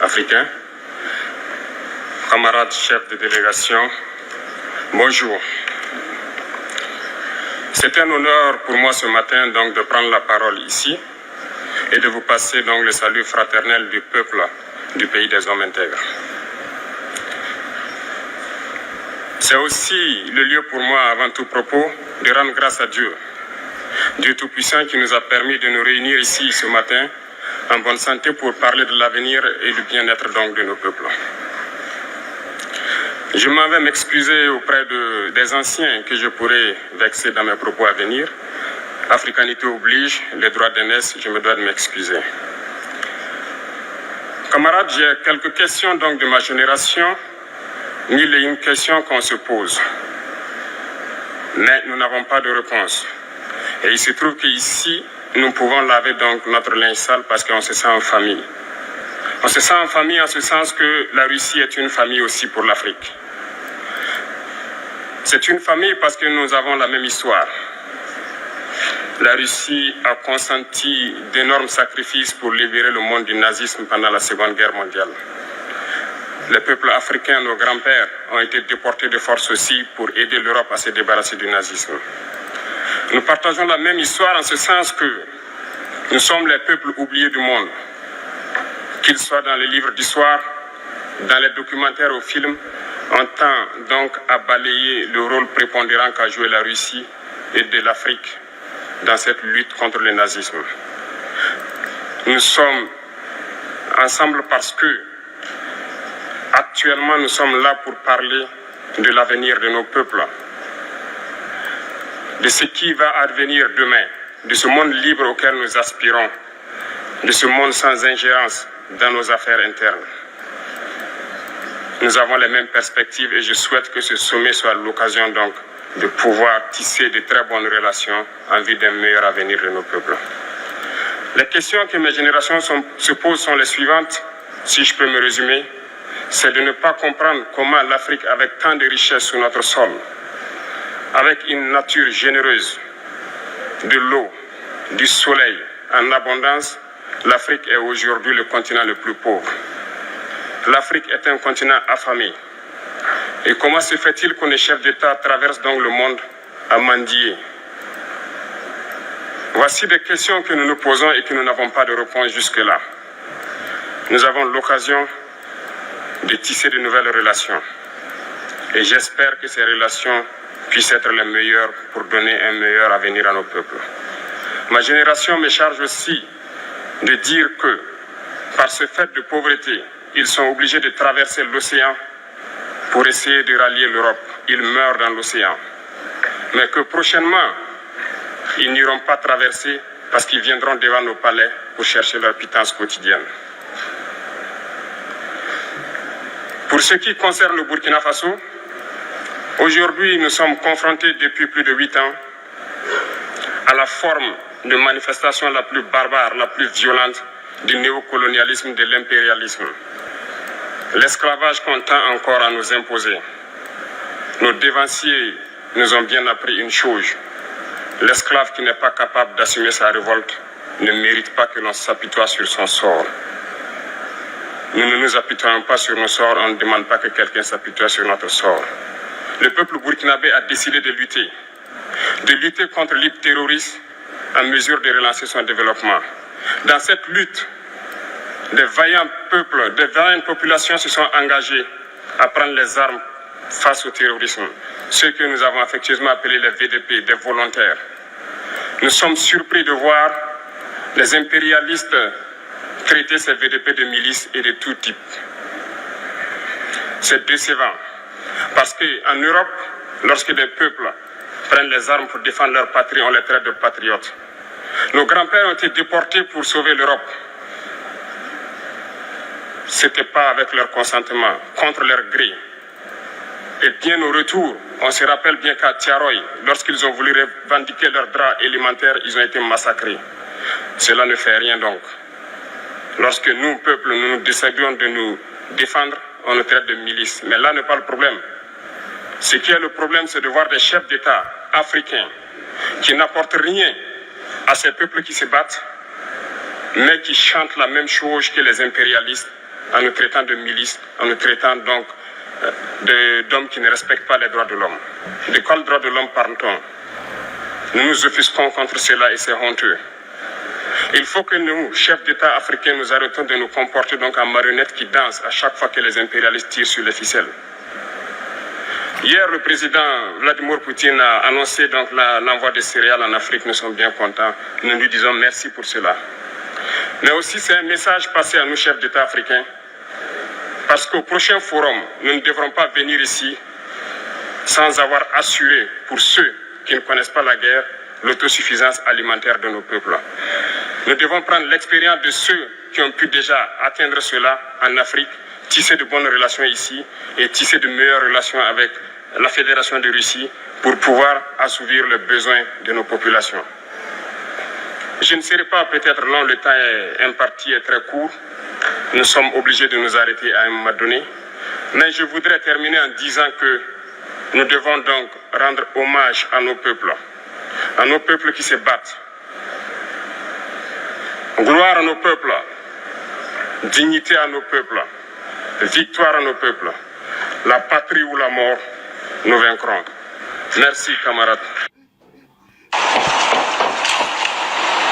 africains, camarades chefs de délégation, bonjour. C'est un honneur pour moi ce matin donc de prendre la parole ici et de vous passer donc le salut fraternel du peuple du pays des hommes intègres. C'est aussi le lieu pour moi, avant tout propos, de rendre grâce à Dieu, Dieu Tout-Puissant qui nous a permis de nous réunir ici ce matin en bonne santé pour parler de l'avenir et du bien-être donc de nos peuples. Je m'en vais m'excuser auprès des anciens que je pourrais vexer dans mes propos à venir. Africanité oblige, les droits d'aînesse, je me dois de m'excuser. Camarades, j'ai quelques questions donc de ma génération, mille et une questions qu'on se pose. Mais nous n'avons pas de réponse. Et il se trouve qu'ici, nous pouvons laver donc notre linge sale parce qu'on se sent en famille. On se sent en famille en ce sens que la Russie est une famille aussi pour l'Afrique. C'est une famille parce que nous avons la même histoire. La Russie a consenti d'énormes sacrifices pour libérer le monde du nazisme pendant la Seconde Guerre mondiale. Les peuples africains, nos grands-pères, ont été déportés de force aussi pour aider l'Europe à se débarrasser du nazisme. Nous partageons la même histoire en ce sens que nous sommes les peuples oubliés du monde. Qu'ils soient dans les livres d'histoire, dans les documentaires ou films, on tend donc à balayer le rôle prépondérant qu'a joué la Russie et de l'Afrique dans cette lutte contre le nazisme. Nous sommes ensemble parce que actuellement nous sommes là pour parler de l'avenir de nos peuples, de ce qui va advenir demain, de ce monde libre auquel nous aspirons, de ce monde sans ingérence dans nos affaires internes. Nous avons les mêmes perspectives et je souhaite que ce sommet soit l'occasion donc de pouvoir tisser de très bonnes relations en vue d'un meilleur avenir de nos peuples. Les questions que mes générations se posent sont les suivantes, si je peux me résumer. C'est de ne pas comprendre comment l'Afrique, avec tant de richesses sur notre sol, avec une nature généreuse, de l'eau, du soleil en abondance, l'Afrique est aujourd'hui le continent le plus pauvre. L'Afrique est un continent affamé. Et comment se fait-il que les chefs d'État traversent donc le monde à mendier? Voici des questions que nous nous posons et que nous n'avons pas de réponse jusque-là. Nous avons l'occasion de tisser de nouvelles relations. Et j'espère que ces relations puissent être les meilleures pour donner un meilleur avenir à nos peuples. Ma génération me charge aussi de dire que, par ce fait de pauvreté, ils sont obligés de traverser l'océan pour essayer de rallier l'Europe. Ils meurent dans l'océan. Mais que prochainement, ils n'iront pas traverser parce qu'ils viendront devant nos palais pour chercher leur pitance quotidienne. Pour ce qui concerne le Burkina Faso, aujourd'hui nous sommes confrontés depuis plus de 8 ans à la forme de manifestation la plus barbare, la plus violente du néocolonialisme, de l'impérialisme. L'esclavage qu'on tend encore à nous imposer. Nos dévanciers nous ont bien appris une chose. L'esclave qui n'est pas capable d'assumer sa révolte ne mérite pas que l'on s'apitoie sur son sort. Nous ne nous apitoyons pas sur nos sorts, on ne demande pas que quelqu'un s'apitoie sur notre sort. Le peuple burkinabé a décidé de lutter contre l'île terroriste en mesure de relancer son développement. Dans cette lutte, des vaillants peuples, des vaillantes populations se sont engagées à prendre les armes face au terrorisme. Ceux que nous avons affectueusement appelés les VDP, des volontaires. Nous sommes surpris de voir les impérialistes traiter ces VDP de milices et de tout type. C'est décevant. Parce qu'en Europe, lorsque des peuples prennent les armes pour défendre leur patrie, on les traite de patriotes. Nos grands-pères ont été déportés pour sauver l'Europe. Ce n'était pas avec leur consentement, contre leur gré. Et bien au retour, on se rappelle bien qu'à Tiaroy, lorsqu'ils ont voulu revendiquer leurs droits élémentaires, ils ont été massacrés. Cela ne fait rien donc. Lorsque nous, peuple, nous décidons de nous défendre, on nous traite de milices. Mais là n'est pas le problème. Ce qui est le problème, c'est de voir des chefs d'État africains qui n'apportent rien à ces peuples qui se battent, mais qui chantent la même chose que les impérialistes en nous traitant de milices, en nous traitant donc d'hommes qui ne respectent pas les droits de l'homme. De quels droits de l'homme parle-t-on? Nous nous offusquons contre cela et c'est honteux. Il faut que nous, chefs d'État africains, nous arrêtons de nous comporter donc en marionnettes qui dansent à chaque fois que les impérialistes tirent sur les ficelles. Hier, le président Vladimir Poutine a annoncé donc l'envoi de céréales en Afrique. Nous sommes bien contents. Nous lui disons merci pour cela. Mais aussi, c'est un message passé à nous, chefs d'État africains, parce qu'au prochain forum, nous ne devrons pas venir ici sans avoir assuré, pour ceux qui ne connaissent pas la guerre, l'autosuffisance alimentaire de nos peuples. Nous devons prendre l'expérience de ceux qui ont pu déjà atteindre cela en Afrique, tisser de bonnes relations ici et tisser de meilleures relations avec la Fédération de Russie pour pouvoir assouvir les besoins de nos populations. Je ne serai pas peut-être long, le temps est imparti et très court. Nous sommes obligés de nous arrêter à un moment donné. Mais je voudrais terminer en disant que nous devons donc rendre hommage à nos peuples qui se battent. Gloire à nos peuples, dignité à nos peuples, victoire à nos peuples. La patrie ou la mort, nous vaincrons. Merci, camarades.